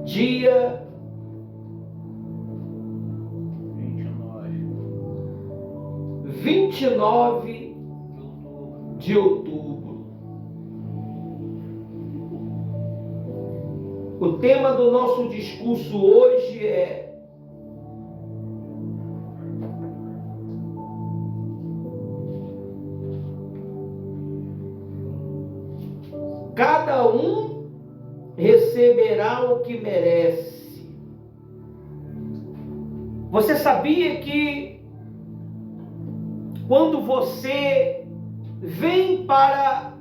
dia 29 de outubro. O tema do nosso discurso hoje é cada um receberá o que merece. Você sabia que quando você vem para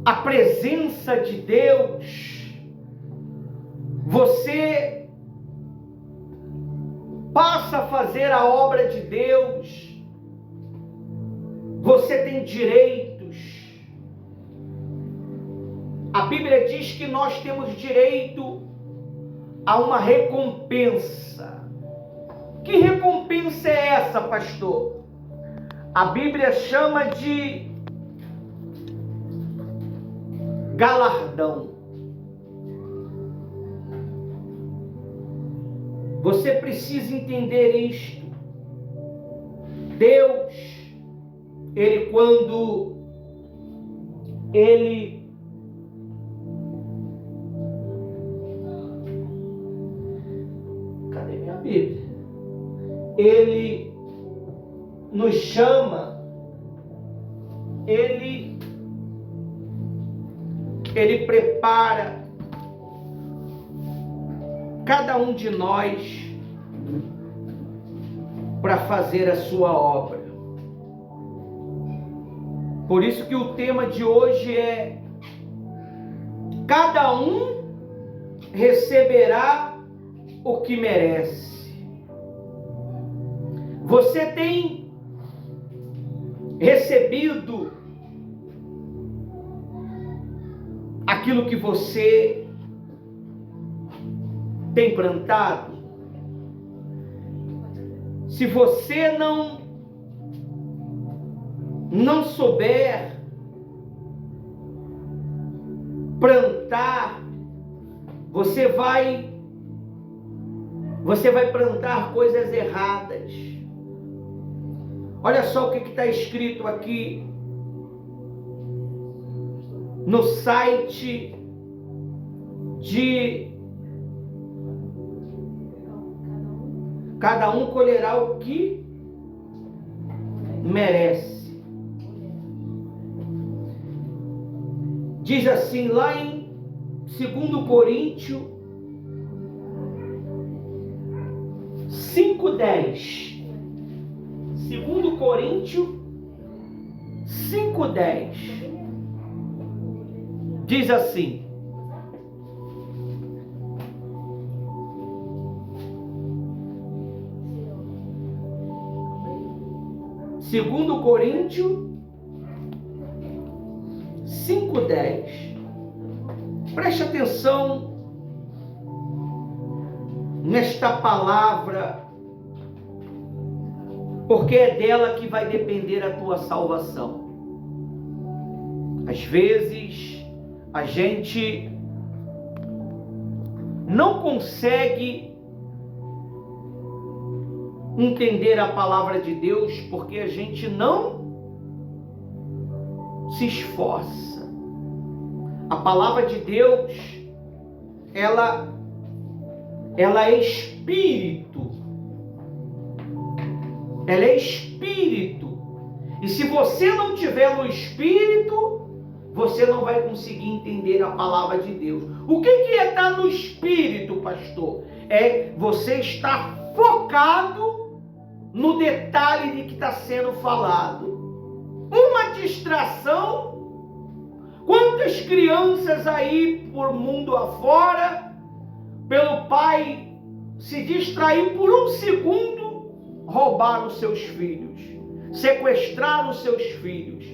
a presença de Deus, você passa a fazer a obra de Deus, você tem direitos. A Bíblia diz que nós temos direito a uma recompensa. Que recompensa é essa, pastor? A Bíblia chama de galardão. Você precisa entender isto. Deus, quando Ele cadê minha Bíblia? Ele nos chama, Ele prepara cada um de nós para fazer a sua obra. Por isso que o tema de hoje é: cada um receberá o que merece. Você tem recebido aquilo que você tem plantado? Se você não souber plantar, você vai plantar coisas erradas. Olha só o que está escrito aqui no site de cada um colherá o que merece. Diz assim lá em 2 Coríntios 5:10. 2 Coríntios 5:10. Diz assim: Segundo Coríntios 5:10. Preste atenção nesta palavra, porque é dela que vai depender a tua salvação. Às vezes a gente não consegue entender a palavra de Deus porque a gente não se esforça. A palavra de Deus, ela é espírito. Ela é espírito. E se você não tiver no espírito, você não vai conseguir entender a palavra de Deus. O que é estar no espírito, pastor? É você estar focado no detalhe de que está sendo falado. Uma distração. Quantas crianças aí por mundo afora, pelo pai se distrair por um segundo, roubaram seus filhos, sequestraram seus filhos.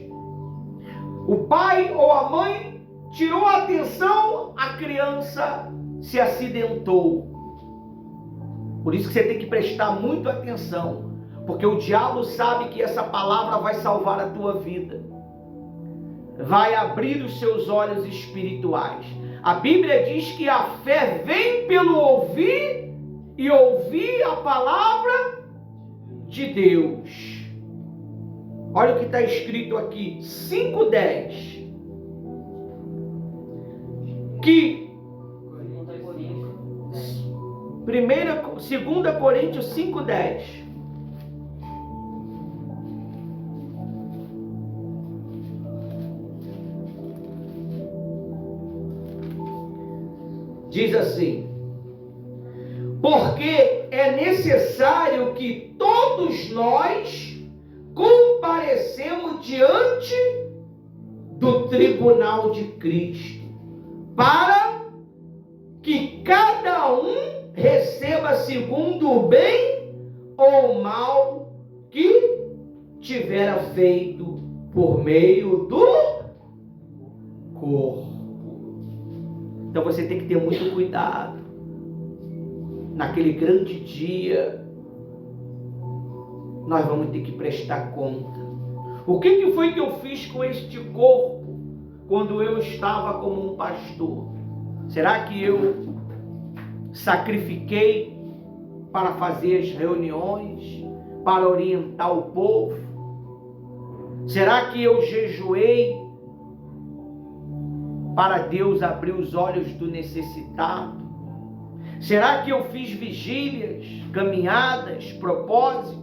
O pai ou a mãe tirou a atenção, a criança se acidentou. Por isso que você tem que prestar muito atenção, porque o diabo sabe que essa palavra vai salvar a tua vida, vai abrir os seus olhos espirituais. A Bíblia diz que a fé vem pelo ouvir e ouvir a palavra de Deus. Olha o que está escrito aqui, 5:10. Que 2 Coríntios 5:10. Diz assim: porque é necessário que todos nós comparecemos diante do tribunal de Cristo, para que cada um receba segundo o bem ou o mal que tivera feito por meio do corpo. Então você tem que ter muito cuidado. Naquele grande dia, nós vamos ter que prestar conta. O que foi que eu fiz com este corpo quando eu estava como um pastor? Será que eu sacrifiquei para fazer as reuniões, para orientar o povo? Será que eu jejuei para Deus abrir os olhos do necessitado? Será que eu fiz vigílias, caminhadas, propósito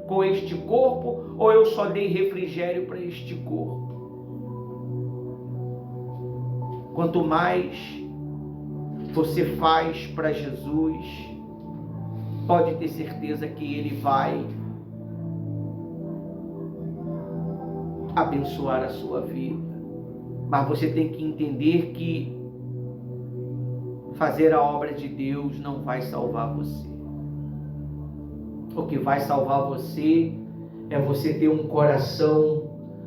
com este corpo, ou eu só dei refrigério para este corpo? Quanto mais você faz para Jesus, pode ter certeza que Ele vai abençoar a sua vida. Mas você tem que entender que fazer a obra de Deus não vai salvar você. O que vai salvar você é você ter um coração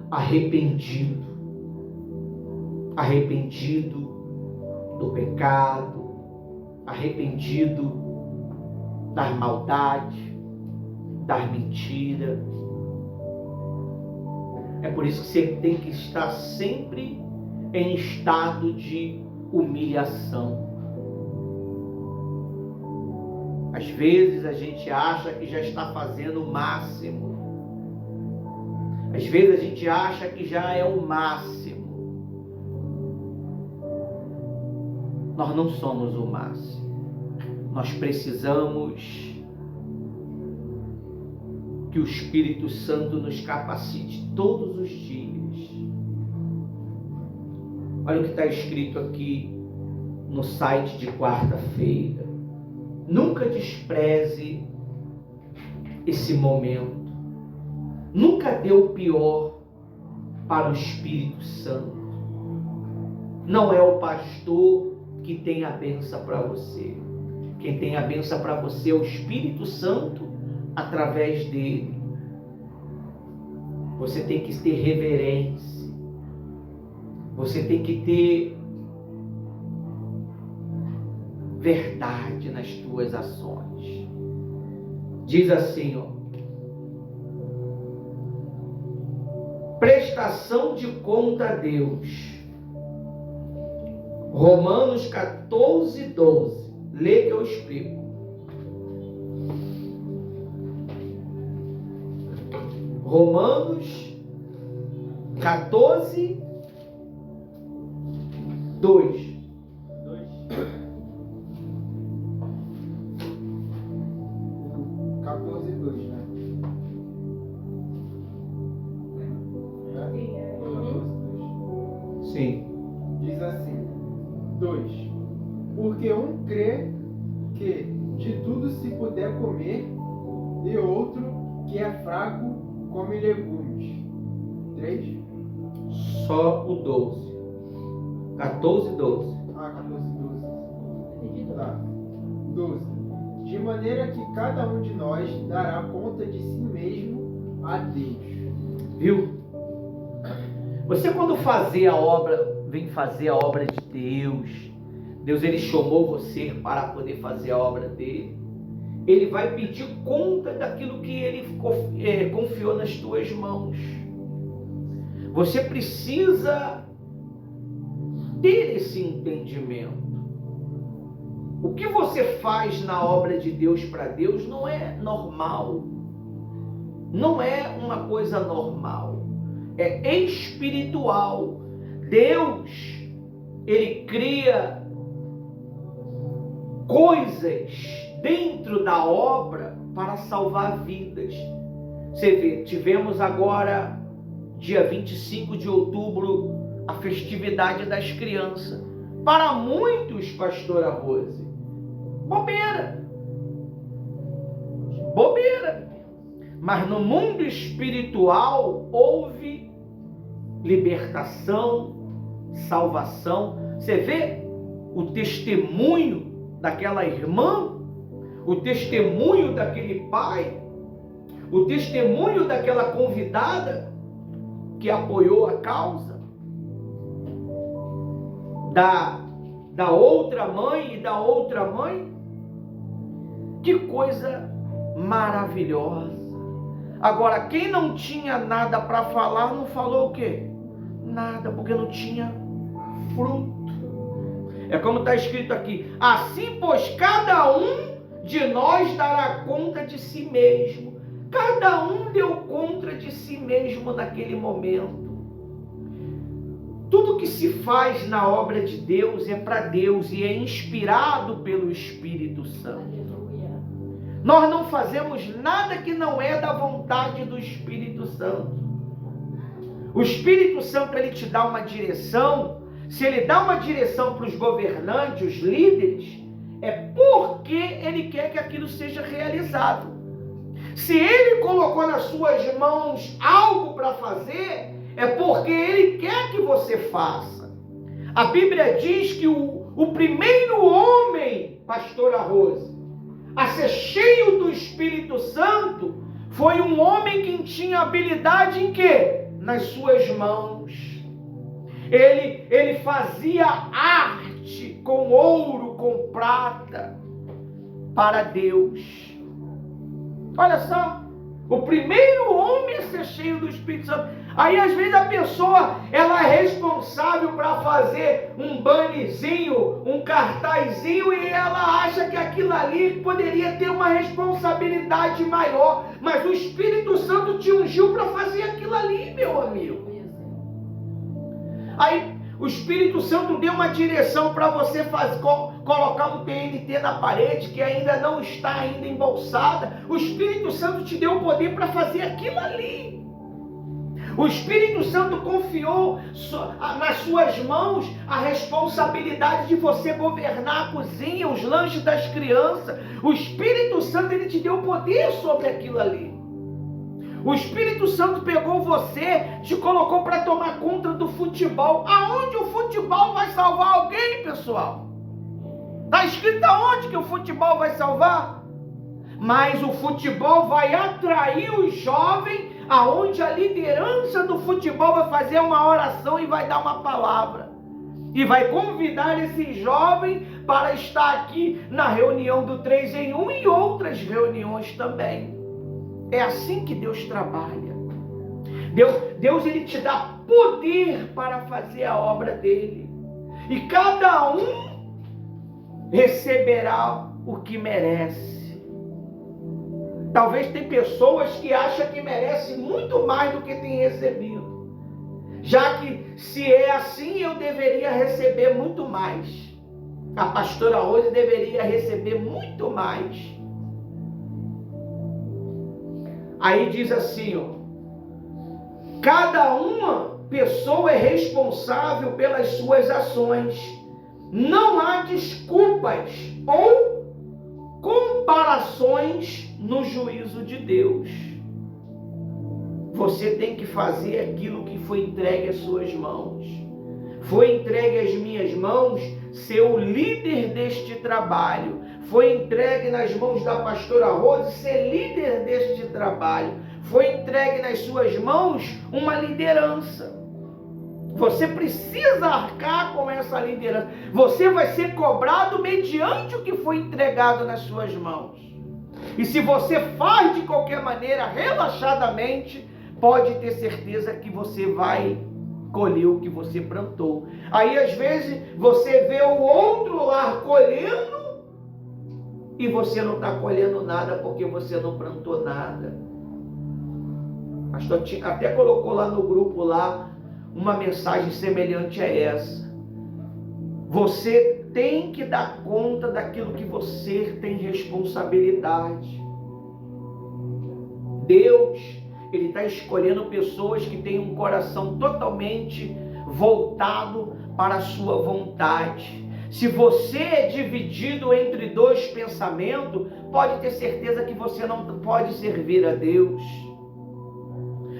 arrependido. Arrependido do pecado, arrependido das maldades, das mentiras. É por isso que você tem que estar sempre em estado de humilhação. Às vezes a gente acha que já está fazendo o máximo. Às vezes a gente acha que já é o máximo. Nós não somos o máximo. Nós precisamos que o Espírito Santo nos capacite todos os dias. Olha o que está escrito aqui no site de quarta-feira. Nunca despreze esse momento. Nunca dê o pior para o Espírito Santo. Não é o pastor que tem a bênção para você. Quem tem a bênção para você é o Espírito Santo através dele. Você tem que ter reverência. Você tem que ter verdade nas tuas ações. Diz assim, ó: prestação de conta a Deus. Romanos 14:12. Lê que eu explico. Romanos 14:2. 14:2, né? Sim. Diz assim: 2. Porque um crê que de tudo se puder comer, e outro que é fraco come legumes. 3. Só o 12. 14:12. 14:12. Tá. 12. De maneira que cada um de nós dará conta de si mesmo a Deus. Viu? Você quando fazer a obra, vem fazer a obra de Deus, Deus ele chamou você para poder fazer a obra dele. Ele vai pedir conta daquilo que ele confiou nas tuas mãos. Você precisa ter esse entendimento. O que você faz na obra de Deus para Deus não é normal. Não é uma coisa normal. É espiritual. Deus, Ele cria coisas dentro da obra para salvar vidas. Você vê, tivemos agora, dia 25 de outubro, a festividade das crianças. Para muitos, pastora Rose, bobeira. Bobeira. Mas no mundo espiritual houve libertação, salvação. Você vê o testemunho daquela irmã, o testemunho daquele pai, o testemunho daquela convidada que apoiou a causa, da outra mãe e da outra mãe. Que coisa maravilhosa. Agora, quem não tinha nada para falar, não falou o quê? Nada, porque não tinha fruto. É como está escrito aqui: assim, pois, cada um de nós dará conta de si mesmo. Cada um deu conta de si mesmo naquele momento. Tudo que se faz na obra de Deus é para Deus e é inspirado pelo Espírito Santo. Nós não fazemos nada que não é da vontade do Espírito Santo. O Espírito Santo, ele te dá uma direção. Se ele dá uma direção para os governantes, os líderes, é porque ele quer que aquilo seja realizado. Se ele colocou nas suas mãos algo para fazer, é porque ele quer que você faça. A Bíblia diz que o primeiro homem, pastora Rose, a ser cheio do Espírito Santo, foi um homem que tinha habilidade em quê? Nas suas mãos. Ele fazia arte com ouro, com prata, para Deus. Olha só, o primeiro homem a ser cheio do Espírito Santo. Aí às vezes a pessoa, ela é responsável para fazer um bannerzinho, um cartazinho, e ela acha que aquilo ali poderia ter uma responsabilidade maior. Mas o Espírito Santo te ungiu para fazer aquilo ali, meu amigo. Aí o Espírito Santo deu uma direção para você colocar um TNT na parede que ainda não está ainda embolsada. O Espírito Santo te deu o poder para fazer aquilo ali. O Espírito Santo confiou nas suas mãos a responsabilidade de você governar a cozinha, os lanches das crianças. O Espírito Santo, ele te deu poder sobre aquilo ali. O Espírito Santo pegou você, te colocou para tomar conta do futebol. Aonde o futebol vai salvar alguém, pessoal? Está escrito aonde que o futebol vai salvar? Mas o futebol vai atrair os jovens, aonde a liderança do futebol vai fazer uma oração e vai dar uma palavra. E vai convidar esses jovens para estar aqui na reunião do 3 em 1 e outras reuniões também. É assim que Deus trabalha. Deus ele te dá poder para fazer a obra dele. E cada um receberá o que merece. Talvez tem pessoas que acham que merecem muito mais do que tem recebido. Já que se é assim, eu deveria receber muito mais. A pastora Rose deveria receber muito mais. Aí diz assim, ó: cada uma pessoa é responsável pelas suas ações. Não há desculpas ou comparações no juízo de Deus. Você tem que fazer aquilo que foi entregue às suas mãos. Foi entregue às minhas mãos ser o líder deste trabalho. Foi entregue nas mãos da pastora Rose ser líder deste trabalho. Foi entregue nas suas mãos uma liderança. Você precisa arcar com essa liderança. Você vai ser cobrado mediante o que foi entregado nas suas mãos. E se você faz de qualquer maneira, relaxadamente, pode ter certeza que você vai colher o que você plantou. Aí às vezes você vê o outro lá colhendo e você não está colhendo nada porque você não plantou nada. O pastor até colocou lá no grupo lá uma mensagem semelhante a essa. Você tem que dar conta daquilo que você tem responsabilidade. Deus, Ele está escolhendo pessoas que têm um coração totalmente voltado para a sua vontade. Se você é dividido entre dois pensamentos, pode ter certeza que você não pode servir a Deus.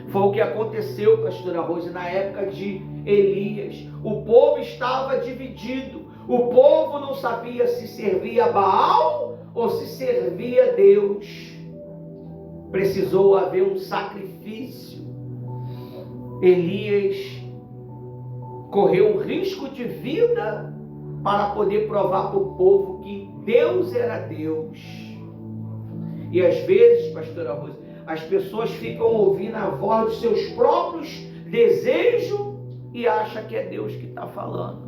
Foi o que aconteceu, pastora Rose, na época de Elias. O povo estava dividido. O povo não sabia se servia a Baal ou se servia a Deus. Precisou haver um sacrifício. Elias correu um risco de vida para poder provar para o povo que Deus era Deus. E às vezes, pastora Rose, as pessoas ficam ouvindo a voz dos seus próprios desejos e acham que é Deus que está falando.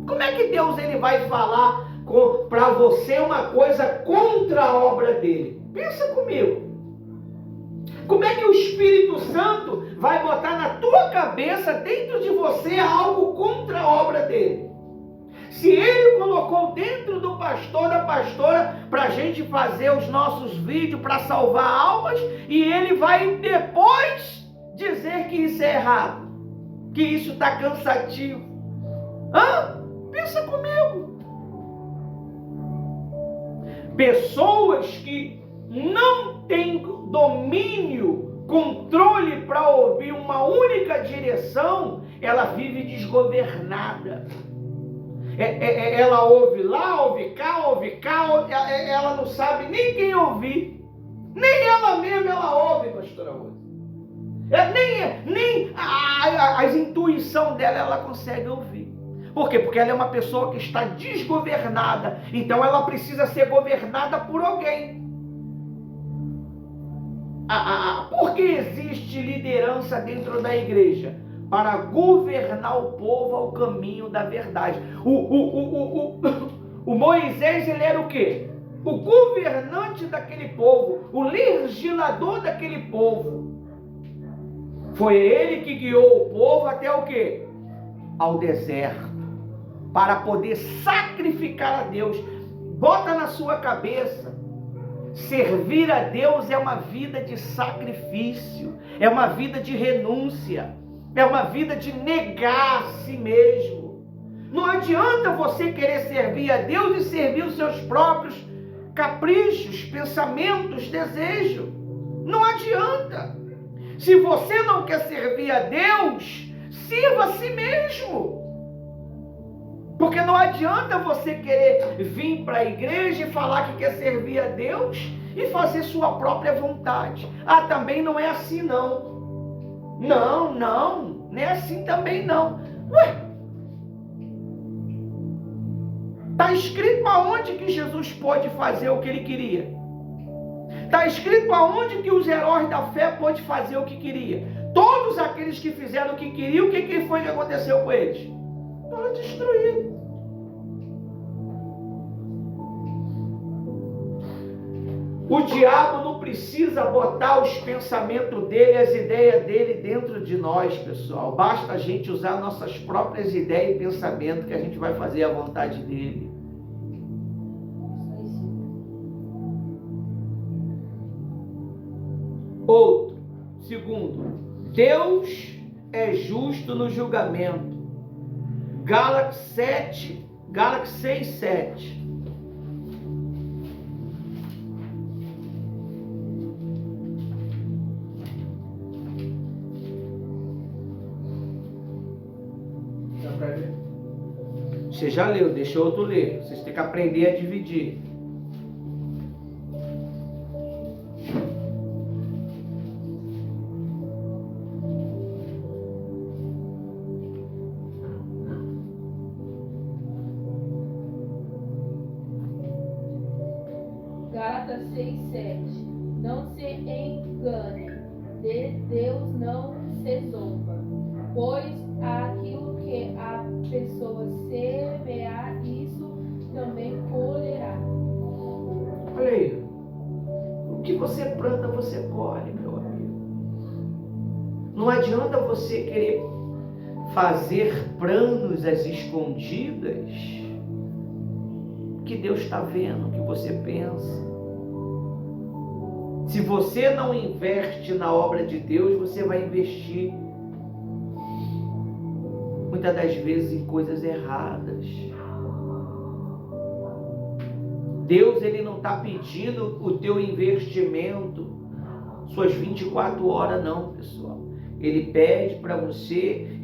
Como é que Deus ele vai falar para você uma coisa contra a obra dele? Pensa comigo. Como é que o Espírito Santo vai botar na tua cabeça, dentro de você, algo contra a obra dele? Se ele colocou dentro do pastor, da pastora, para a gente fazer os nossos vídeos para salvar almas, e ele vai depois dizer que isso é errado, que isso está cansativo. Pensa comigo. Pessoas que não têm domínio, controle para ouvir uma única direção, ela vive desgovernada. Ela ouve lá, ouve cá, ela não sabe nem quem ouvir. Nem ela mesma ela ouve, pastora Rose. Nem as intuições dela ela consegue ouvir. Por quê? Porque ela é uma pessoa que está desgovernada. Então ela precisa ser governada por alguém. Por que existe liderança dentro da igreja? Para governar o povo ao caminho da verdade. O Moisés, ele era o quê? O governante daquele povo, o legislador daquele povo. Foi ele que guiou o povo até o quê? Ao deserto, para poder sacrificar a Deus. Bota na sua cabeça, servir a Deus é uma vida de sacrifício, é uma vida de renúncia, é uma vida de negar a si mesmo. Não adianta você querer servir a Deus e servir os seus próprios caprichos, pensamentos, desejos. Não adianta. Se você não quer servir a Deus, sirva a si mesmo. Porque não adianta você querer vir para a igreja e falar que quer servir a Deus e fazer sua própria vontade. Também não é assim não. Não é assim também não. Está escrito aonde que Jesus pôde fazer o que ele queria? Está escrito aonde que os heróis da fé pôde fazer o que queria? Todos aqueles que fizeram o que queriam, o que foi que aconteceu com eles? Foram destruídos. O diabo não precisa botar os pensamentos dele, as ideias dele dentro de nós, pessoal. Basta a gente usar nossas próprias ideias e pensamentos que a gente vai fazer a vontade dele. Outro, segundo, Deus é justo no julgamento. Gálatas 6, 7. Você já leu, deixa outro ler. Vocês têm que aprender a dividir. Gálatas 6:7. Não se engane, de Deus não se zomba, pois aquilo que a pessoa semear, isso também colherá. você colhe, meu amigo. Não adianta você querer fazer planos às escondidas, que Deus está vendo o que você pensa. Se você não investe na obra de Deus, você vai investir muitas das vezes em coisas erradas. Deus, Ele não está pedindo o teu investimento, suas 24 horas não, pessoal. Ele pede para você,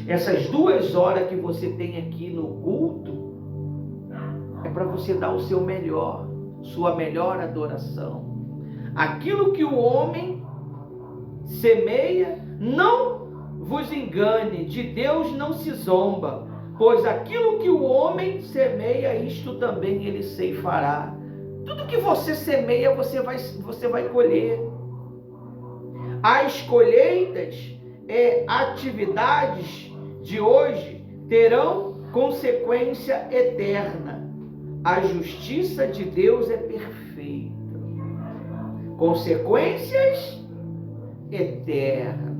essas 2 horas que você tem aqui no culto, é para você dar o seu melhor, sua melhor adoração. Aquilo que o homem semeia, não vos engane, de Deus não se zomba, pois aquilo que o homem semeia, isto também ele ceifará. Tudo que você semeia, você vai colher. As colheitas e atividades de hoje terão consequência eterna. A justiça de Deus é perfeita. Consequências eternas.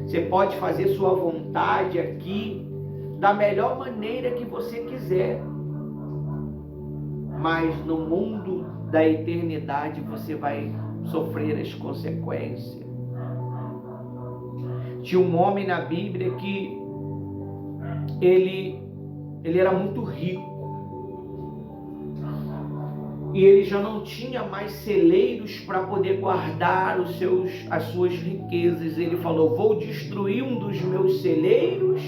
Você pode fazer sua vontade aqui da melhor maneira que você quiser, mas no mundo da eternidade você vai sofrer as consequências. Tinha um homem na Bíblia que ele era muito rico e ele já não tinha mais celeiros para poder guardar as suas riquezas. Ele falou: vou destruir um dos meus celeiros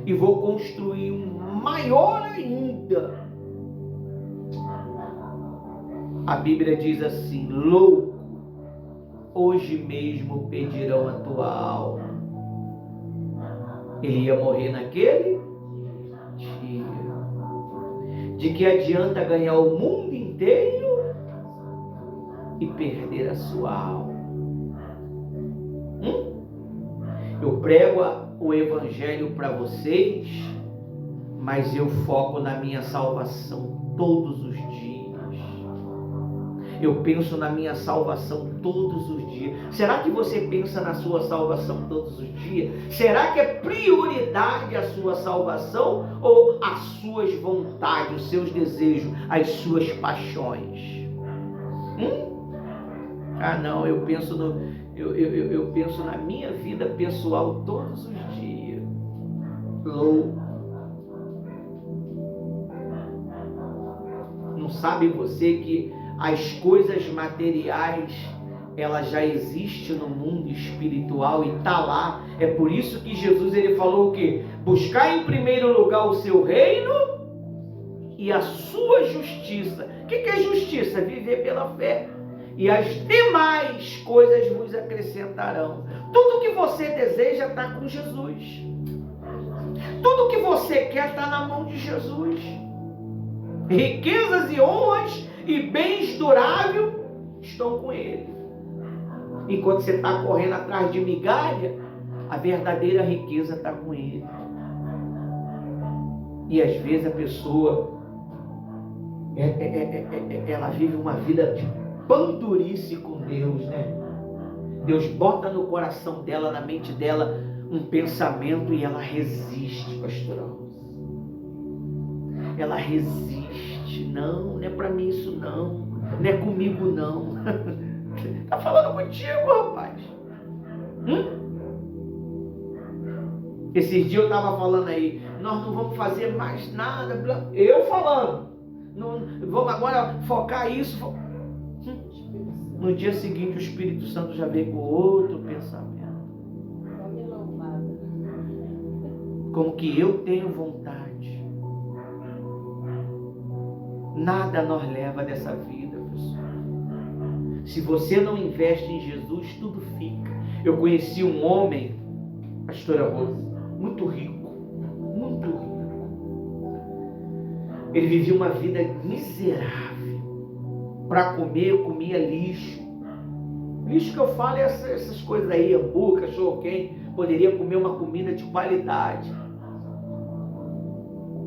e vou construir um maior ainda. A Bíblia diz assim: louco, hoje mesmo pedirão a tua alma. Ele ia morrer naquele dia. De que adianta ganhar o mundo inteiro e perder a sua alma? Eu prego o evangelho para vocês, mas eu foco na minha salvação todos os dias. Eu penso na minha salvação todos os dias. Será que você pensa na sua salvação todos os dias? Será que é prioridade a sua salvação ou as suas vontades, os seus desejos, as suas paixões? Ah, não, eu penso na minha vida pessoal todos os dias. Louco. Não sabe você que as coisas materiais, ela já existe no mundo espiritual e está lá. É por isso que Jesus ele falou o quê? Buscar em primeiro lugar o seu reino e a sua justiça. O que é justiça? Viver pela fé. E as demais coisas vos acrescentarão. Tudo que você deseja está com Jesus. Tudo que você quer está na mão de Jesus. Riquezas e honras e bens duráveis estão com Ele. Enquanto você está correndo atrás de migalha, a verdadeira riqueza está com Ele. E às vezes a pessoa ela vive uma vida de bandurice com Deus, né? Deus bota no coração dela, na mente dela, um pensamento e ela resiste, pastor. Ela resiste. Não é para mim isso não. Não é comigo não. Tá falando contigo, rapaz. Esses dias eu estava falando aí, nós não vamos fazer mais nada. Eu falando, não, vamos agora focar isso. No dia seguinte o Espírito Santo já veio com outro pensamento. Como que eu tenho vontade. Nada nos leva dessa vida, pessoal. Se você não investe em Jesus, tudo fica. Eu conheci um homem, pastora Rosa, muito rico. Muito rico. Ele vivia uma vida miserável. Para comer, eu comia lixo. Lixo que eu falo é essas coisas aí, hambúrguer, cachorro quente. Poderia comer uma comida de qualidade.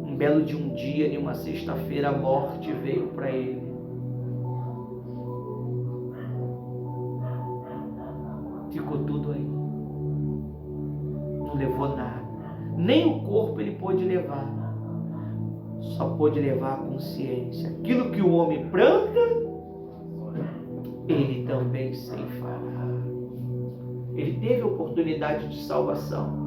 Um belo de um dia, em uma sexta-feira, a morte veio para ele. ficou tudo aí. Não levou nada. Nem o corpo ele pôde levar. Só pôde levar a consciência. Aquilo que o homem planta, ele também ceifará. Ele teve oportunidade de salvação.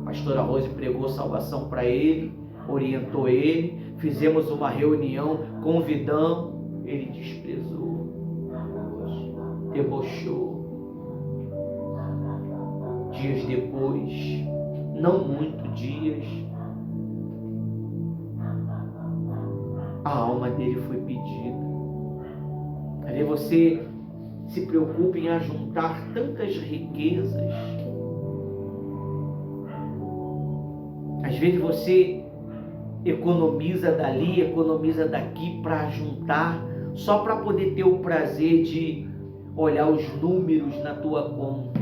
A pastora Rose pregou salvação para ele, orientou ele, fizemos uma reunião, convidamos, ele desprezou, debochou. Dias depois, não muito dias, a alma dele foi pedida. Aí você se preocupa em ajuntar tantas riquezas. Às vezes você economiza dali, economiza daqui para juntar, só para poder ter o prazer de olhar os números na tua conta.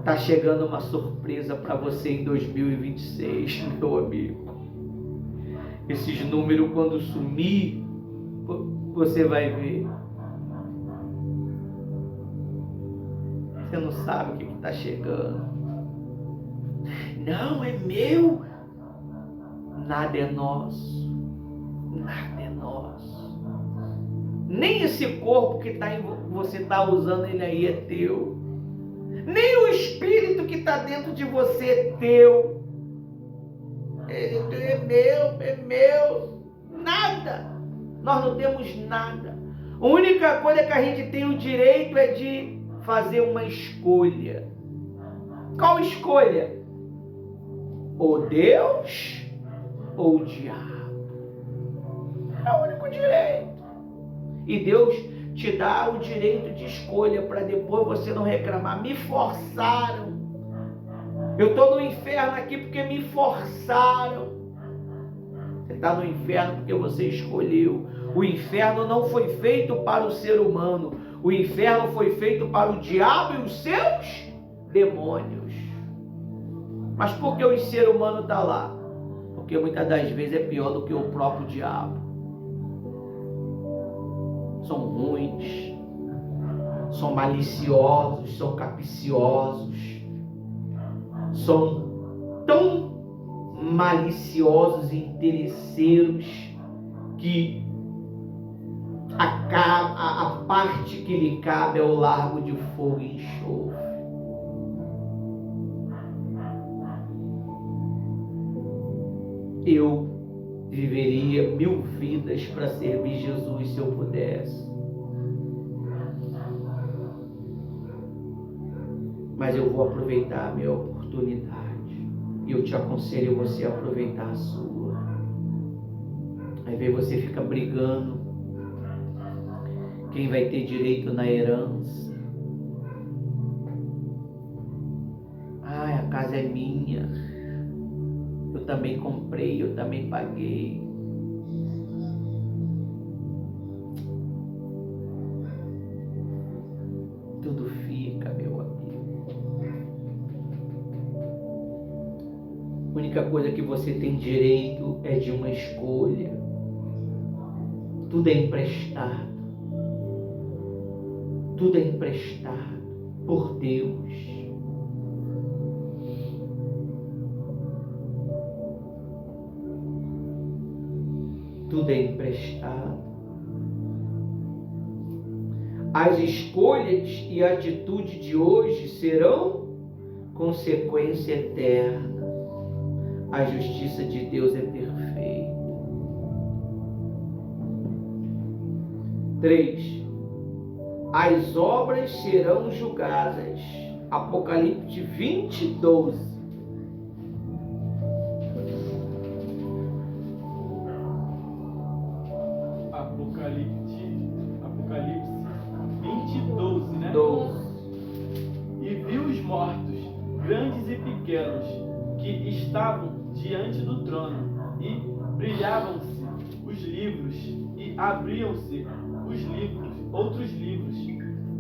Tá chegando uma surpresa para você em 2026, meu amigo. Esses números, quando sumir, você vai ver. Você não sabe o que está chegando. Não, é meu. Nada é nosso. Nada é nosso. Nem esse corpo que você está usando ele aí é teu. Nem o espírito que está dentro de você é teu. É meu. Nada. Nós não temos nada. A única coisa que a gente tem o direito é de fazer uma escolha. Qual escolha? Ou Deus ou o diabo. É o único direito. E Deus te dá o direito de escolha para depois você não reclamar. Me forçaram. Eu estou no inferno aqui porque me forçaram. Você está no inferno porque você escolheu. O inferno não foi feito para o ser humano. O inferno foi feito para o diabo e os seus demônios. Mas por que o ser humano está lá? Porque muitas das vezes é pior do que o próprio diabo. São ruins, são maliciosos, são capciosos, são tão maliciosos e interesseiros que a parte que lhe cabe é o largo de fogo e enxofre. Eu viveria 1000 vidas para servir Jesus se eu pudesse. Mas eu vou aproveitar a minha oportunidade. E eu te aconselho você a aproveitar a sua. Aí vem você fica brigando. Quem vai ter direito na herança? Ai, a casa é minha. Eu também comprei, eu também paguei. Tudo fica, meu amigo. A única coisa que você tem direito é de uma escolha. Tudo é emprestado. Tudo é emprestado por Deus. Tudo é emprestado. As escolhas e a atitude de hoje serão consequência eterna. A justiça de Deus é perfeita. 3. As obras serão julgadas. Apocalipse 20, 12. Apocalipse 20, 12, né? 12. E vi os mortos, grandes e pequenos, que estavam diante do trono, e brilhavam-se os livros, e abriam-se os livros, outros livros,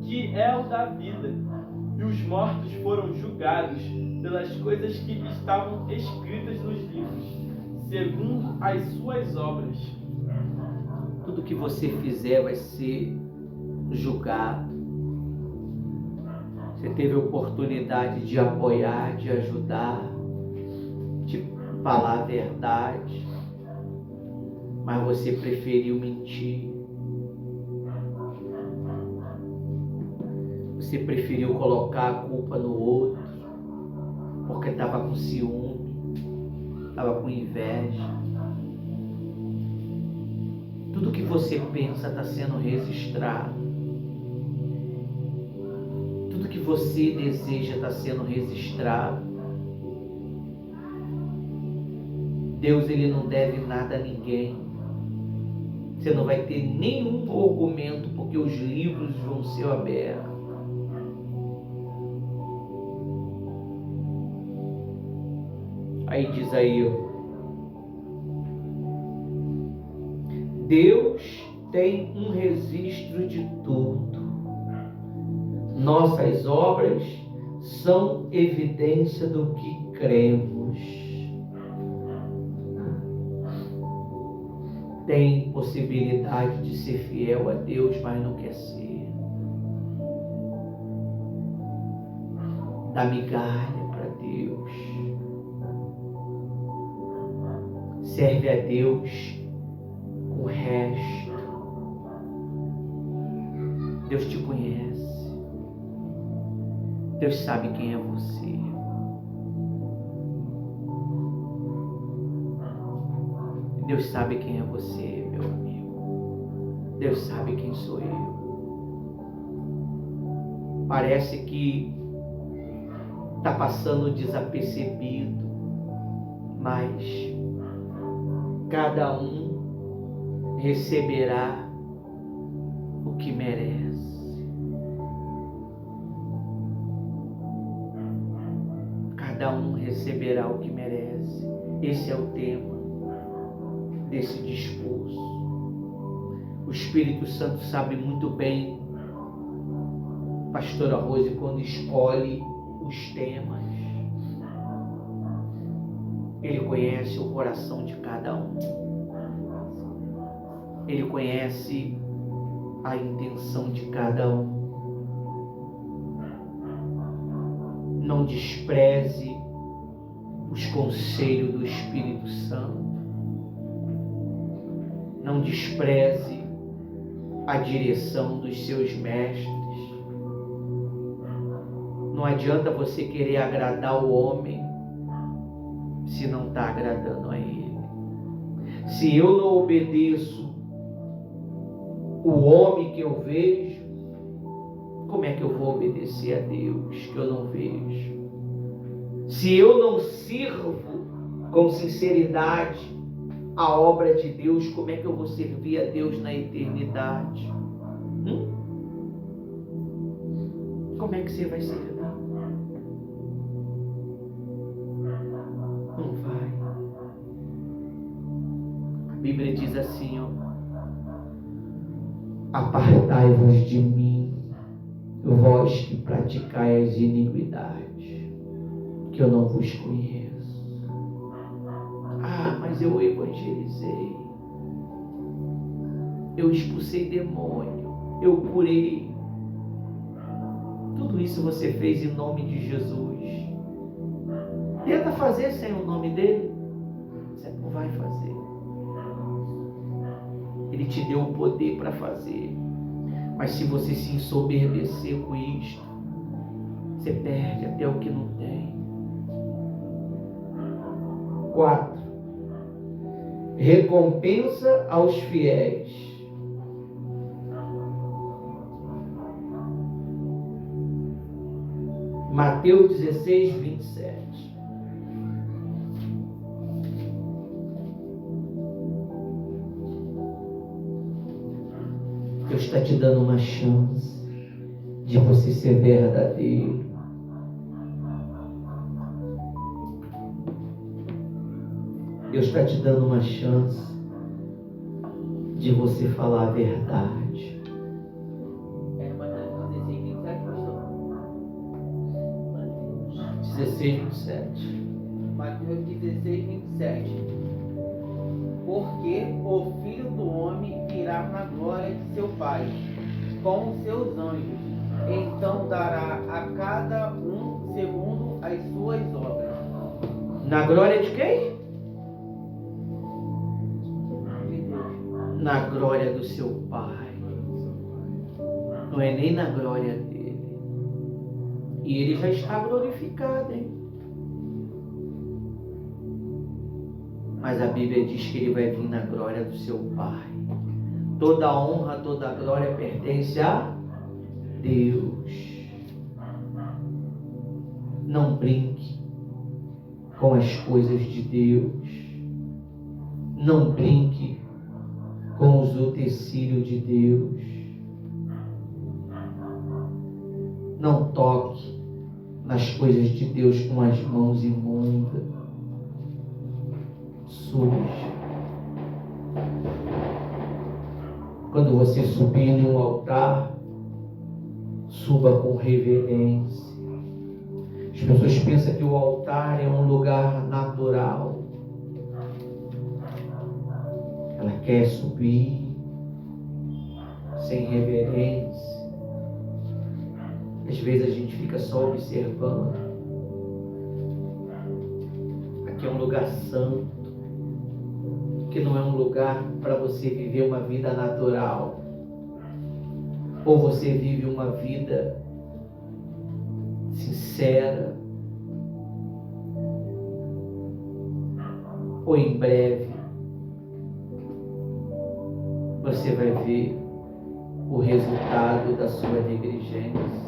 que é o da vida, e os mortos foram julgados pelas coisas que estavam escritas nos livros, segundo as suas obras. Tudo que você fizer vai ser julgado. Você teve a oportunidade de apoiar, de ajudar, de falar a verdade, mas você preferiu mentir. Você preferiu colocar a culpa no outro, porque estava com ciúme, estava com inveja. Tudo que você pensa está sendo registrado. Tudo que você deseja está sendo registrado. Deus, ele não deve nada a ninguém. Você não vai ter nenhum argumento, porque os livros vão ser abertos. Aí diz aí, Deus tem um registro de tudo. Nossas obras são evidência do que cremos. Tem possibilidade de ser fiel a Deus, mas não quer ser. Dá migalha para Deus. Serve a Deus com o resto. Deus te conhece. Deus sabe quem é você. Deus sabe quem é você, meu amigo. Deus sabe quem sou eu. Parece que está passando desapercebido, mas cada um receberá o que merece. Cada um receberá o que merece. Esse é o tema desse discurso. O Espírito Santo sabe muito bem, pastora Rose, quando escolhe os temas. Ele conhece o coração de cada um. Ele conhece a intenção de cada um. Não despreze os conselhos do Espírito Santo. Não despreze a direção dos seus mestres. Não adianta você querer agradar o homem se não está agradando a ele. Se eu não obedeço o homem que eu vejo, como é que eu vou obedecer a Deus que eu não vejo? Se eu não sirvo com sinceridade a obra de Deus, como é que eu vou servir a Deus na eternidade? Como é que você vai servir? Não vai. A Bíblia diz assim, apartai-vos de mim, vós que praticai as iniquidades, que eu não vos conheço. Mas eu evangelizei, eu expulsei demônio, eu curei. Tudo isso você fez em nome de Jesus. Tenta fazer sem o nome dele, você não vai fazer. Ele te deu o poder para fazer, mas se você se ensoberbecer com isto, você perde até o que não tem. 4. Recompensa aos fiéis. Mateus 16, 27. Deus está te dando uma chance de você ser verdadeiro. Deus está te dando uma chance de você falar a verdade. Mateus 16, 27. Mateus 16, 27. Porque o Filho do Homem virá na glória de seu Pai, com os seus anjos, então dará a cada um segundo as suas obras. Na glória de quem? De Deus. Na glória do seu Pai. Não é nem na glória dele. E ele já está glorificado, hein? Mas a Bíblia diz que ele vai vir na glória do seu Pai. Toda a honra, toda a glória pertence a Deus. Não brinque com as coisas de Deus. Não brinque com os utensílios de Deus. Não toque nas coisas de Deus com as mãos imundas, sujas. Quando você subir em um altar, suba com reverência. As pessoas pensam que o altar é um lugar natural. Ela quer subir sem reverência. Às vezes a gente fica só observando. Aqui é um lugar santo, que não é um lugar para você viver uma vida natural. Ou você vive uma vida sincera, ou em breve você vai ver o resultado da sua negligência.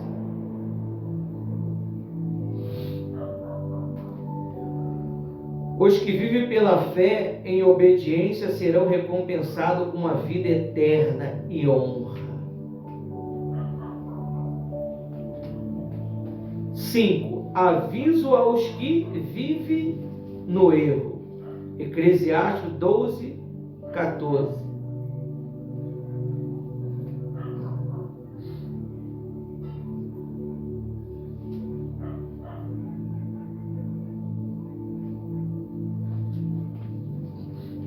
Os que vivem pela fé em obediência serão recompensados com uma vida eterna e honra. 5. Aviso aos que vivem no erro. Eclesiastes 12, 14.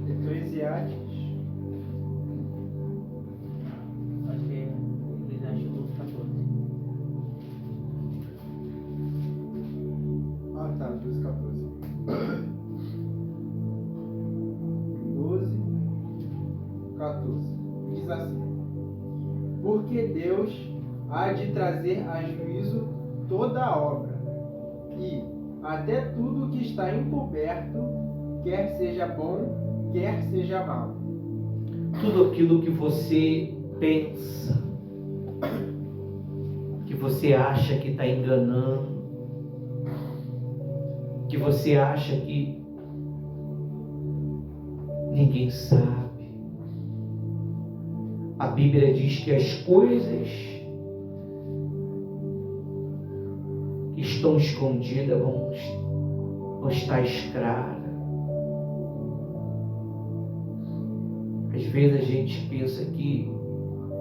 Eclesiastes. Acho que é Eclesiastes 12, 14. Ah, tá, 12, 14. 12, 14. Diz assim: porque Deus há de trazer a juízo toda a obra, e até tudo que está encoberto, quer seja bom, quer seja mal. Tudo aquilo que você pensa, que você acha que está enganando, que você acha que ninguém sabe. A Bíblia diz que as coisas que estão escondidas vão estar escraras. Às vezes a gente pensa que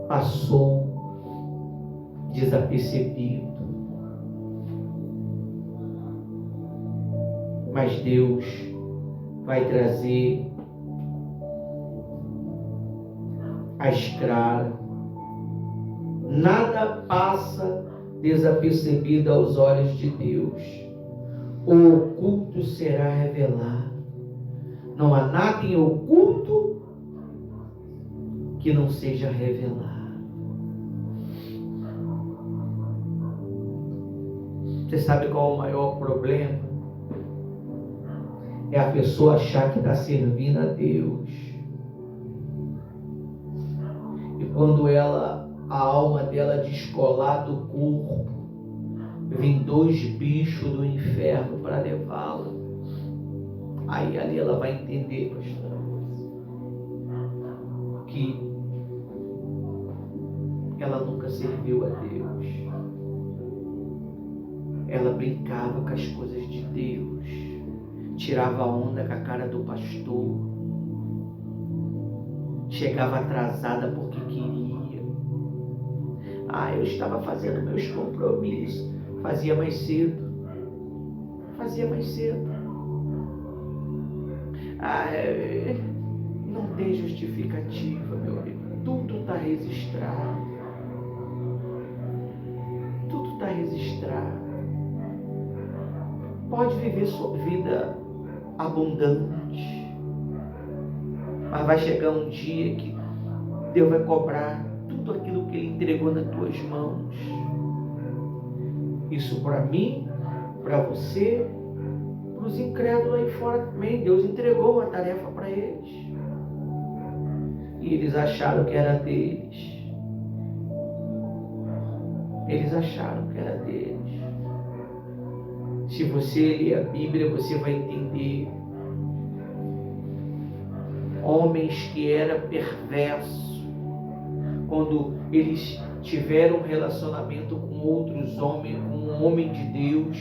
passou desapercebido, mas Deus vai trazer às claras. Nada passa desapercebido aos olhos de Deus. O oculto será revelado. Não há nada em oculto que não seja revelado. Você sabe qual é o maior problema? É a pessoa achar que está servindo a Deus. E quando a alma dela descolar do corpo, vem 2 bichos do inferno para levá-la. Aí ali ela vai entender, pastor, que ela nunca serviu a Deus. Ela brincava com as coisas de Deus, tirava onda com a cara do pastor, chegava atrasada porque queria. Eu estava fazendo meus compromissos, fazia mais cedo. Não tem justificativa, meu amigo, tudo está registrado. está registrado. Pode viver sua vida abundante, mas vai chegar um dia que Deus vai cobrar tudo aquilo que Ele entregou nas tuas mãos. Isso para mim, para você, para os incrédulos aí fora também. Deus entregou uma tarefa para eles. E eles acharam que era deles. Eles acharam que era deles. Se você ler a Bíblia, você vai entender. Homens que eram perversos, quando eles tiveram um relacionamento com outros homens, com um homem de Deus,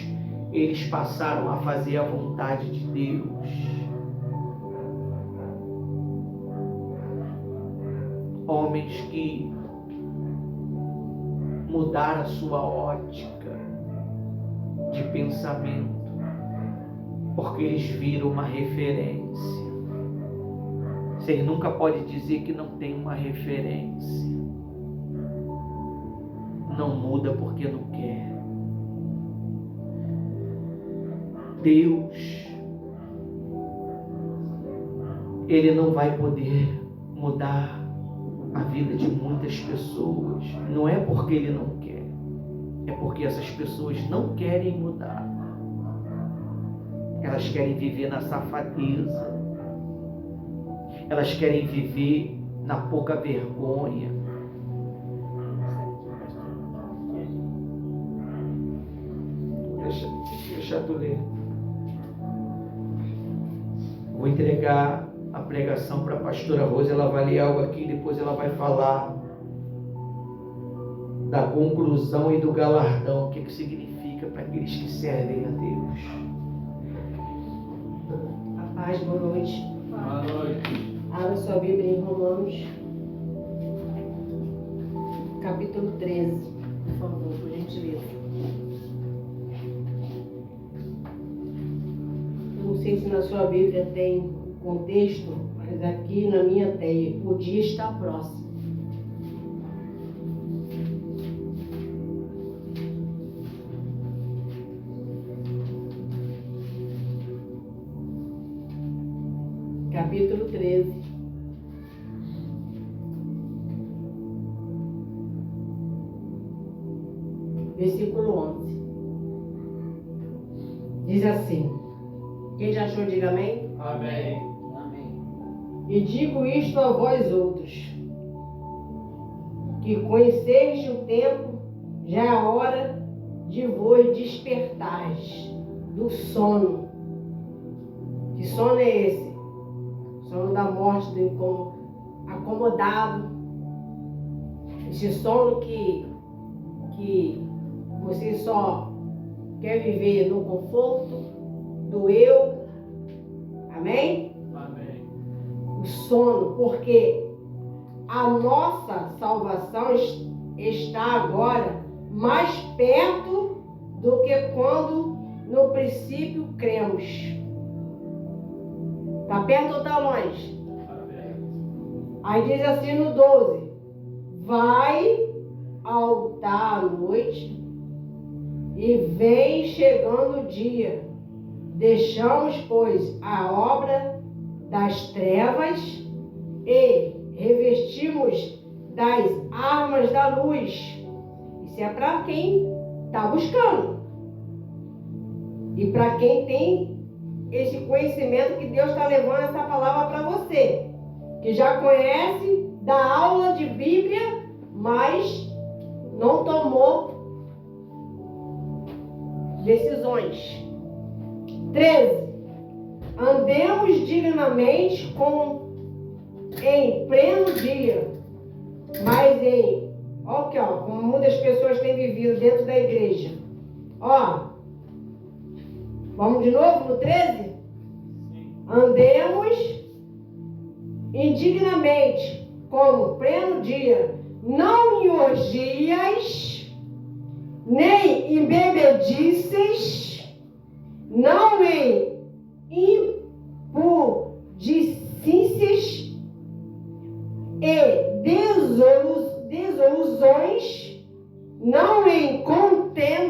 eles passaram a fazer a vontade de Deus. Homens que mudaram a sua ótica de pensamento, porque eles viram uma referência. Você nunca pode dizer que não tem uma referência. Não muda porque não quer. Deus, Ele não vai poder mudar a vida de muitas pessoas. Não é porque Ele não quer, é porque essas pessoas não querem mudar. Elas querem viver na safadeza. Elas querem viver na pouca vergonha. Deixa tu ler. Vou entregar a pregação para a pastora Rosa. Ela vai ler algo aqui, depois ela vai falar da conclusão e do galardão. O que significa para aqueles que servem a Deus. A paz, boa noite. Boa noite. Abra sua Bíblia em Romanos, capítulo 13, por favor, por gentileza. Eu não sei se na sua Bíblia tem contexto, mas aqui na minha tem. O dia está próximo. Capítulo 13. Versículo 11. Diz assim: quem já achou, diga amém. Amém. E digo isto a vós outros, que conheceis o tempo, já é a hora de vos despertares do sono. Que sono é esse? Sono da morte, do acomodado. Esse sono que você só quer viver no conforto do eu. Amém? Amém. O sono, porque a nossa salvação está agora mais perto do que quando no princípio cremos. Está perto ou está longe? Aí diz assim no 12: vai altar a noite e vem chegando o dia. Deixamos, pois, a obra das trevas e revestimos das armas da luz. Isso é para quem está buscando. E para quem tem esse conhecimento que Deus está levando essa palavra para você. Que já conhece da aula de Bíblia, mas não tomou decisões. 13. Andemos dignamente em pleno dia, mas como muitas pessoas têm vivido dentro da igreja. Vamos de novo no 13? Andemos indignamente, como pleno dia, não em orgias, nem em bebedices, não em impudicícias e desilusões, não em contenda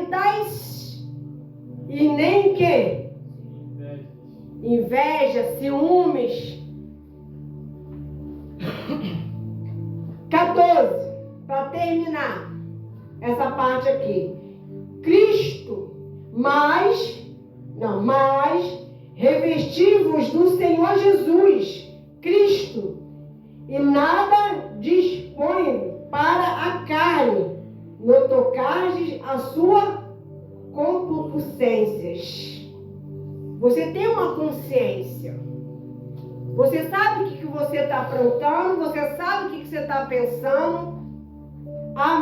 inveja, ciúmes. 14, para terminar essa parte aqui. Cristo, mas revestivos do Senhor Jesus, Cristo, e nada dispõe para a carne, no tocardes a sua concupiscências. Você tem uma consciência. Você sabe o que você está aprontando, você sabe o que você está pensando. Ah,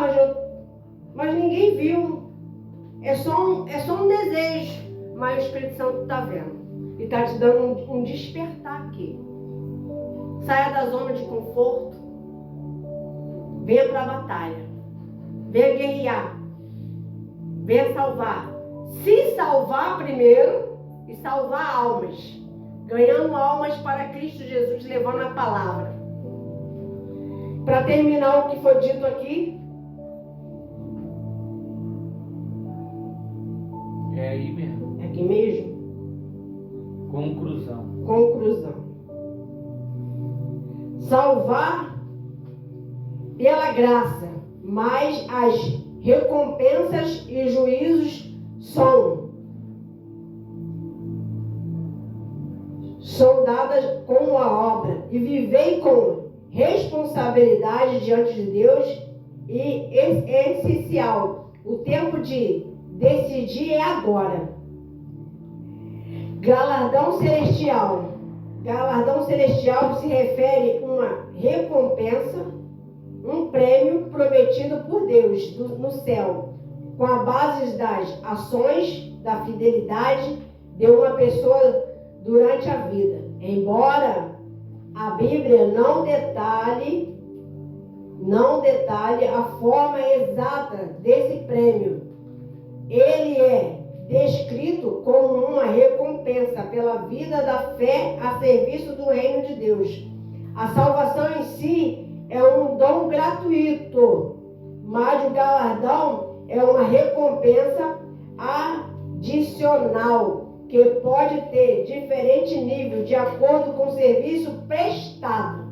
mas ninguém viu. É só um desejo. Mas o Espírito Santo está vendo. E está te dando um despertar aqui. Saia da zona de conforto. Venha para a batalha. Venha guerrear. Venha salvar. Se salvar primeiro e salvar almas. Ganhando almas para Cristo Jesus, levando a palavra. Para terminar o que foi dito aqui. É aí mesmo. É aqui mesmo? Conclusão. Salvar pela graça, mas as recompensas e juízos são dadas com a obra, e vivei com responsabilidade diante de Deus, e é essencial. O tempo de decidir é agora. Galardão celestial se refere a uma recompensa, um prêmio prometido por Deus no céu, com a base das ações, da fidelidade de uma pessoa durante a vida. Embora a Bíblia não detalhe a forma exata desse prêmio, ele é descrito como uma recompensa pela vida da fé a serviço do reino de Deus. A salvação em si é um dom gratuito, mas o galardão é uma recompensa adicional, que pode ter diferente nível de acordo com o serviço prestado.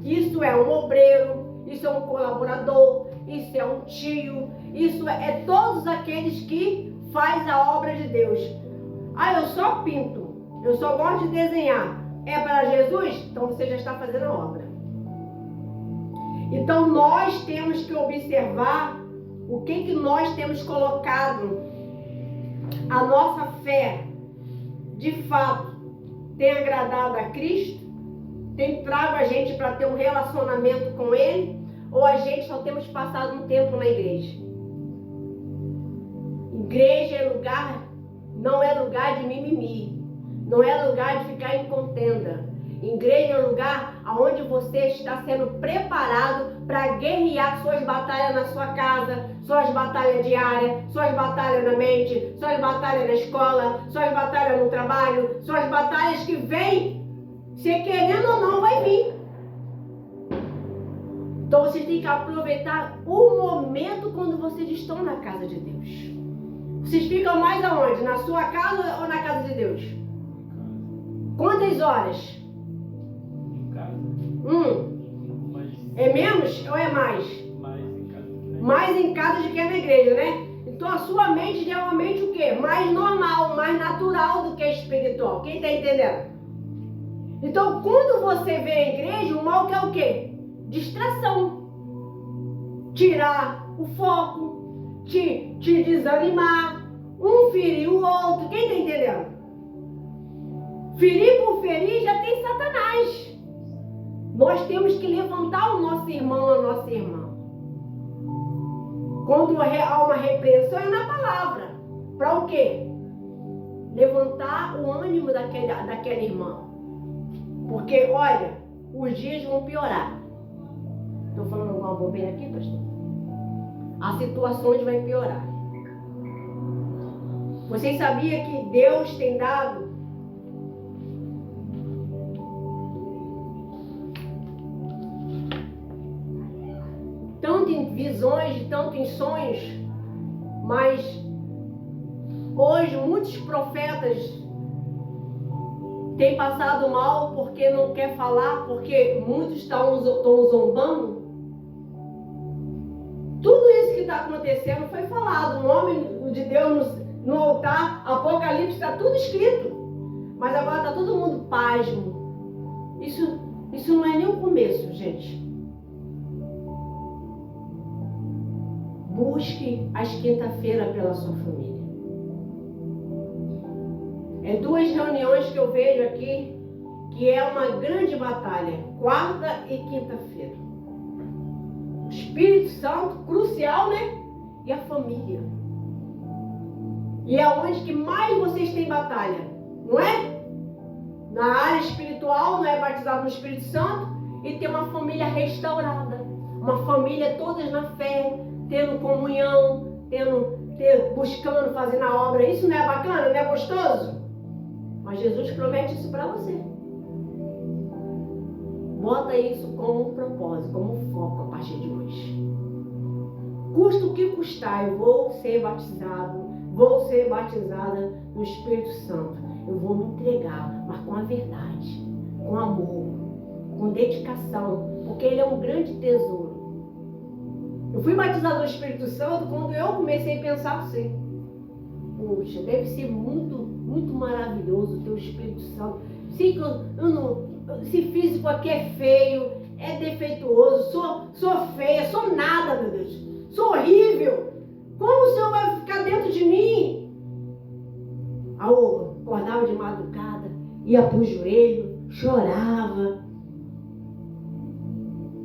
Isso é um obreiro, isso é um colaborador, isso é um tio, isso é todos aqueles que faz a obra de Deus. Ah, eu só pinto, eu só gosto de desenhar. É para Jesus? Então você já está fazendo a obra. Então nós temos que observar o que nós temos colocado. A nossa fé, de fato, tem agradado a Cristo? Tem trago a gente para ter um relacionamento com Ele? Ou a gente só temos passado um tempo na igreja? Igreja é lugar, não é lugar de mimimi, não é lugar de ficar em contenda. Igreja é um lugar onde você está sendo preparado para guerrear suas batalhas na sua casa, suas batalhas diárias, suas batalhas na mente, suas batalhas na escola, suas batalhas no trabalho, suas batalhas que vêm, se querendo ou não, vai vir. Então vocês têm que aproveitar o momento quando vocês estão na casa de Deus. Vocês ficam mais aonde? Na sua casa ou na casa de Deus? Quantas horas? Em casa. É menos ou é mais? Mais em casa. Mais em casa do que na igreja, né? Então a sua mente é uma mente o quê? Mais normal, mais natural do que espiritual. Quem está entendendo? Então quando você vê a igreja, o mal quer o quê? Distração. Tirar o foco, te desanimar, um ferir o outro. Quem está entendendo? Ferir por ferir já tem Satanás. Nós temos que levantar o nosso irmão, a nossa irmã. Quando há uma repreensão é na palavra. Para o quê? Levantar o ânimo daquela irmã. Porque, olha, os dias vão piorar. Estou falando alguma bobeira aqui, pastor? As situações vão piorar. Vocês sabiam que Deus tem dado tanto em visões, tanto em sonhos, mas hoje muitos profetas tem passado mal porque não quer falar, porque muitos estão zombando. Tudo isso que está acontecendo foi falado. O nome de Deus no altar, Apocalipse, está tudo escrito. Mas agora está todo mundo pasmo. Isso não é nem o começo, gente. Busque às quinta-feira pela sua família. É 2 reuniões que eu vejo aqui, que é uma grande batalha. Quarta e quinta-feira. O Espírito Santo, crucial, né? E a família. E é onde que mais vocês têm batalha, não é? Na área espiritual, não é batizado no Espírito Santo, e ter uma família restaurada. Uma família todas na fé, tendo comunhão, buscando, fazendo a obra. Isso não é bacana, não é gostoso? Mas Jesus promete isso para você. Bota isso como um propósito, como um foco a partir de hoje. Custa o que custar, eu vou ser batizado, vou ser batizada no Espírito Santo. Eu vou me entregar, mas com a verdade, com amor, com dedicação, porque ele é um grande tesouro. Eu fui batizado no Espírito Santo quando eu comecei a pensar assim: poxa, deve ser muito, muito maravilhoso ter o Espírito Santo. Se físico aqui é feio, é defeituoso, sou feia, sou nada, meu Deus, sou horrível. Como o Senhor vai ficar dentro de mim? Eu acordava de madrugada, ia pro joelho, chorava.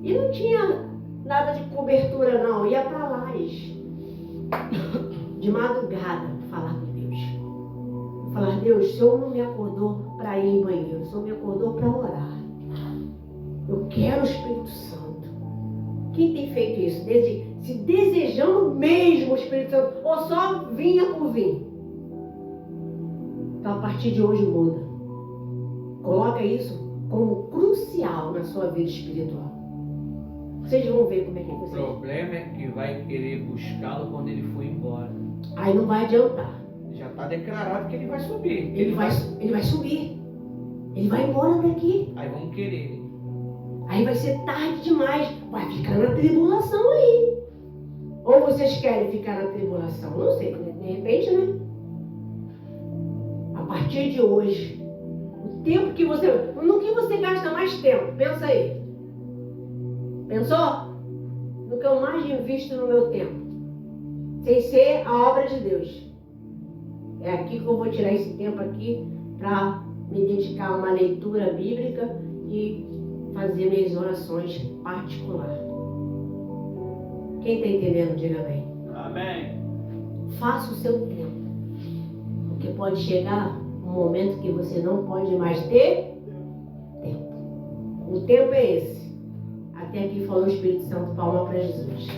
E não tinha nada de cobertura não, ia pra laje. De madrugada, falar com Deus. Falar: Deus, o Senhor não me acordou para ir em banheiro, o Senhor me acordou para orar. Eu quero o Espírito Santo. Quem tem feito isso? Se desejando mesmo o Espírito Santo, ou só vinha por vir? Então, a partir de hoje, muda. Coloca isso como crucial na sua vida espiritual. Vocês vão ver como é que é O você. problema é que vai querer buscá-lo quando ele for embora. Aí não vai adiantar. Já está declarado que ele vai subir. Ele vai subir. Ele vai embora daqui. Aí vão querer. Aí vai ser tarde demais. Vai ficar na tribulação aí. Ou vocês querem ficar na tribulação? Não sei, de repente, né? A partir de hoje, o tempo que você... No que você gasta mais tempo? Pensa aí. Pensou? No que eu mais invisto no meu tempo. Sem ser a obra de Deus. É aqui que eu vou tirar esse tempo aqui para me dedicar a uma leitura bíblica e fazer minhas orações particulares. Quem está entendendo, diga amém. Amém. Faça o seu tempo. Porque pode chegar um momento que você não pode mais ter tempo. O tempo é esse. Até aqui falou o Espírito Santo. Palma para Jesus.